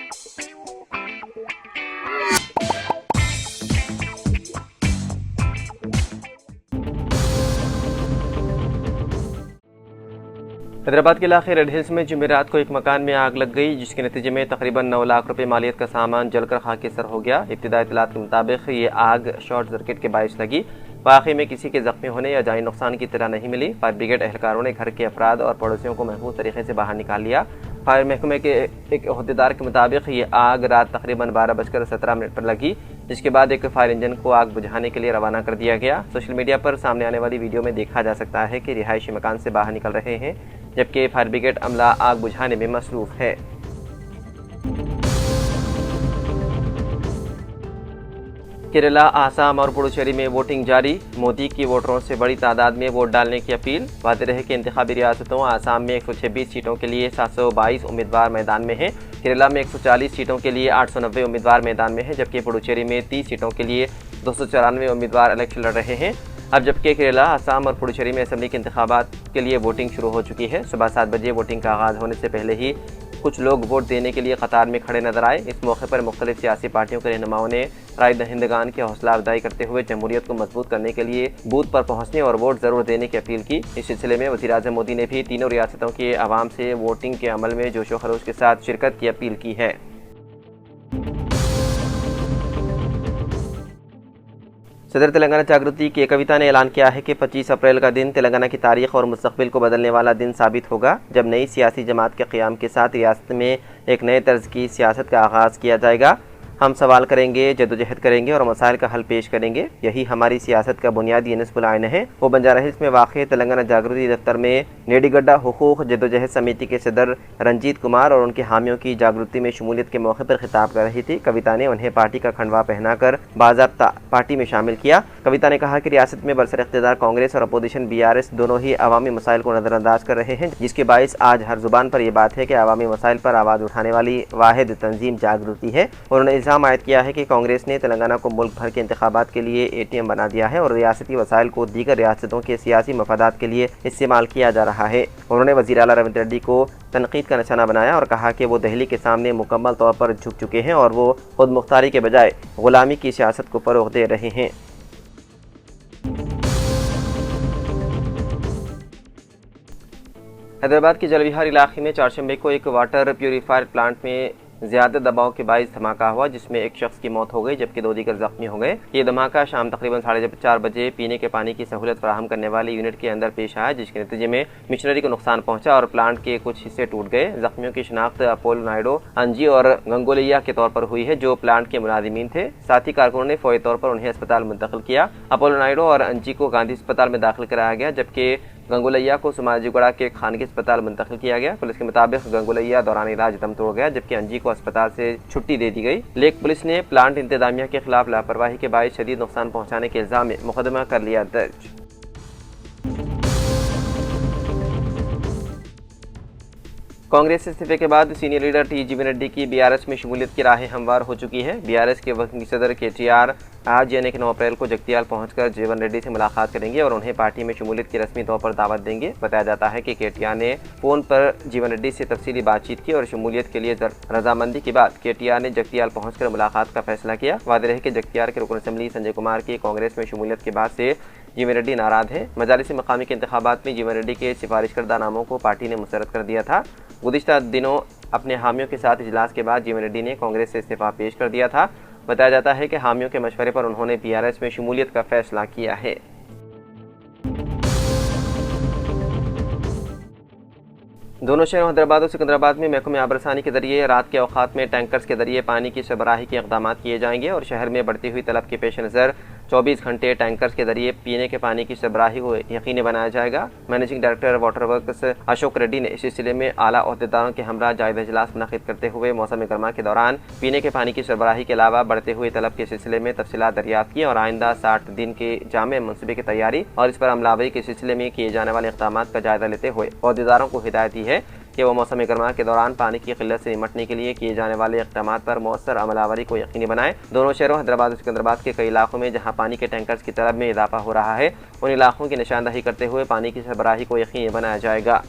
हैदराबाद के इलाके red hills में जुमेरात को एक मकान में आग लग गई, जिसके नतीजे में तकरीबन 9 लाख रुपए मालियत का सामान जलकर खाक-ए-सर हो गया। इब्तिदाई इत्तलात के मुताबिक ये आग शॉर्ट सर्किट के बायस लगी। वाक़े में किसी के जख्मी होने या जानी नुकसान की इत्तला नहीं मिली। फायर ब्रिगेड एहलकारों ने घर के अफराद और पड़ोसियों को महफूज तरीके से बाहर निकाल लिया। फायर महकमे के एक अहदेदार के मुताबिक ये आग रात तकरीबन 12:17 पर लगी, जिसके बाद एक फायर इंजन को आग बुझाने के लिए रवाना कर दिया गया। सोशल मीडिया पर सामने आने वाली वीडियो में देखा जा सकता है कि रिहायशी मकान से बाहर निकल रहे हैं, जबकि फायर ब्रिगेड अमला आग बुझाने में मसरूफ है। केरला, आसाम और पुडुचेरी में वोटिंग जारी। मोदी की वोटरों से बड़ी तादाद में वोट डालने की अपील। वाज़ेह रहे कि इंतखाबी रियासतों आसाम में 126 सीटों के लिए 722 उम्मीदवार मैदान में हैं। केरला में 140 सीटों के लिए 890 उम्मीदवार मैदान में हैं, जबकि पुडुचेरी में 30 सीटों के लिए 294 उम्मीदवार इलेक्शन लड़ रहे हैं। अब जबकि केरला, आसाम और पुडुचेरी में असेंबली के इंतखाबात के लिए वोटिंग शुरू हो चुकी है। सुबह 7 बजे वोटिंग का आगाज़ होने से पहले ही कुछ लोग वोट देने के लिए कतार में खड़े नजर आए। इस मौके पर मुख्तलिफ सियासी पार्टियों के रहनुमाओं ने राय दहिंदगान की हौसला अफजाई करते हुए जमहूरियत को मजबूत करने के लिए बूथ पर पहुंचने और वोट ज़रूर देने की अपील की। इस सिलसिले में वज़ीर-ए-आज़म मोदी ने भी तीनों रियासतों के अवाम से वोटिंग के अमल में जोश व खरोश के साथ शिरकत की अपील की है। सदर तेलंगाना जागृति के कविता ने ऐलान किया है कि 25 अप्रैल का दिन तेलंगाना की तारीख और मुस्तकबिल को बदलने वाला दिन साबित होगा, जब नई सियासी जमात के क़याम के साथ रियासत में एक नए तर्ज की सियासत का आगाज़ किया जाएगा। हम सवाल करेंगे, जदोजहद करेंगे और मसाइल का हल पेश करेंगे। यही हमारी सियासत का बुनियादी नस्बुल आइन है। वो बंजारा हिल्स में वाक़ तेलंगाना जागृति दफ्तर में नेडीगड्डा हुकूक जदोजहद समिति के सदर रंजीत कुमार और उनके हामियों की जागृति में शमूलियत के मौके पर खिताब कर रही थी। कविता ने उन्हें पार्टी का खंडवा पहनाकर बाज़ाब्ता पार्टी में शामिल किया। कविता ने कहा कि रियासत में बरसर इख्तियार कांग्रेस और अपोजिशन BRS दोनों ही अवामी मसाइल को नज़रअंदाज कर रहे हैं, जिसके बायस आज हर जुबान पर यह बात है कि अवामी मसाइल पर आवाज़ उठाने वाली वाहिद तंजीम जागृति है। उन्होंने इल्ज़ाम आयद किया है कि कांग्रेस ने तेलंगाना को मुल्क भर के इंतखाबात के लिए ATM बना दिया है और रियासती वसाइल को दीगर रियासतों के सियासी मफादात के लिए इस्तेमाल किया जा रहा है। उन्होंने वज़ीर आला रविंद्र रेड्डी को तनकीद का निशाना बनाया और कहा कि वो दिल्ली के सामने मुकम्मल तौर पर झुक चुके हैं और वो खुद मुख्तारी के बजाय गुलामी की सियासत को फ़रोग़ दे रहे हैं। हैदराबाद के जलविहार इलाके में चारशंबे को एक वाटर प्यूरीफायर प्लांट में ज़्यादा दबाव के बायस धमाका हुआ, जिसमें एक शख्स की मौत हो गई जबकि 2 दीगर जख्मी हो गए। ये धमाका शाम तकरीबन 4:30 बजे पीने के पानी की सहूलत फराहम करने वाली यूनिट के अंदर पेश आया, जिसके नतीजे में मिशनरी को नुकसान पहुंचा और प्लांट के कुछ हिस्से टूट गए। जख्मियों की शिनाख्त अपोलो नायडू, अंजी और गंगोलैया के तौर पर हुई है, जो प्लांट के मुलाजिमीन थे। साथ ही कारकुनों ने फौरी तौर पर उन्हें अस्पताल मुंतकिल किया। अपोलो नायडू और अंजी को गांधी अस्पताल में दाखिल कराया गया, जबकि गंगोलैया को सुमाजीगुड़ा के खानगी अस्पताल मुंतकिल किया गया। पुलिस के मुताबिक गंगोलैया दौरान इलाज दम तोड़ गया, जबकि अंजी को अस्पताल से छुट्टी दे दी गई। लेक पुलिस ने प्लांट इंतजामिया के खिलाफ लापरवाही के बायस शदीद नुकसान पहुंचाने के इल्जाम में मुकदमा कर लिया दर्ज। कांग्रेस से इस्तीफे के बाद सीनियर लीडर T जीवन रेड्डी की BRS में शमूलियत की राहें हमवार हो चुकी है। BRS के वर्किंग सदर KTR आज यानी कि 9 अप्रैल को जगतियाल पहुंचकर जीवन रेड्डी से मुलाकात करेंगे और उन्हें पार्टी में शमूलियत की रस्मी तौर पर दावत देंगे। बताया जाता है कि KTR ने फ़ोन पर जीवन रेड्डी से तफसीली बातचीत की और शमूलियत के लिए रजामंदी के बाद KTR ने जगतियाल पहुंचकर मुलाकात का फैसला किया। वाज़ेह रहे कि जगतियाल के रुकन असेंबली संजय कुमार की कांग्रेस में शमूलियत के बाद से जीवन रेड्डी नाराज़ है। मजालिस मकामी के इंतखाबात में जीवन रेड्डी के सिफारिश करदा नामों को पार्टी ने मुस्तरद कर दिया था। गुज़िश्ता दिनों अपने हामियों के साथ इजलास के बाद जीवन रेड्डी ने कांग्रेस से इस्तीफा पेश कर दिया था। बताया जाता है कि हामियों के मशवरे पर उन्होंने BRS में शमूलियत का फैसला किया है। दोनों शहरों हैदराबाद और सिकंदराबाद में महकमे आबरसानी के जरिए रात के औकात में टैंकर्स के जरिए पानी की सरबराही के इक़दाम किए जाएंगे और शहर में बढ़ती हुई तलब के पेश नज़र 24 घंटे टैंकर्स के जरिए पीने के पानी की सरबराही को यकीनी बनाया जाएगा। Managing director water works Ashok Reddy ने इस सिलसिले में आला ओहदेदारों के हमरा जायजा इजलास मुनक़िद करते हुए मौसम गर्मा के दौरान पीने के पानी की सरबराही के अलावा बढ़ते हुए तलब के सिलसिले में तफसीलात दरियाफ्त की और आइंदा 60 दिन के जामे मनसूबे की तैयारी और इस पर अमलावरी के सिलसिले में किए जाने वाले इक़दाम का जायजा लेते हुए ओहदेदारों को हिदायत दी है कि वह मौसम गर्मा के दौरान पानी की किल्लत से निमटने के लिए किए जाने वाले इक़दाम पर मौसर अमलावरी को यकीनी बनाएं। दोनों शहरों हैदराबाद और सिकंदराबाद के कई इलाकों में जहां पानी के टैंकर्स की तलब में इजाफा हो रहा है, उन इलाकों की निशानदही करते हुए पानी की सरबराही को यकीनी बनाया जाएगा।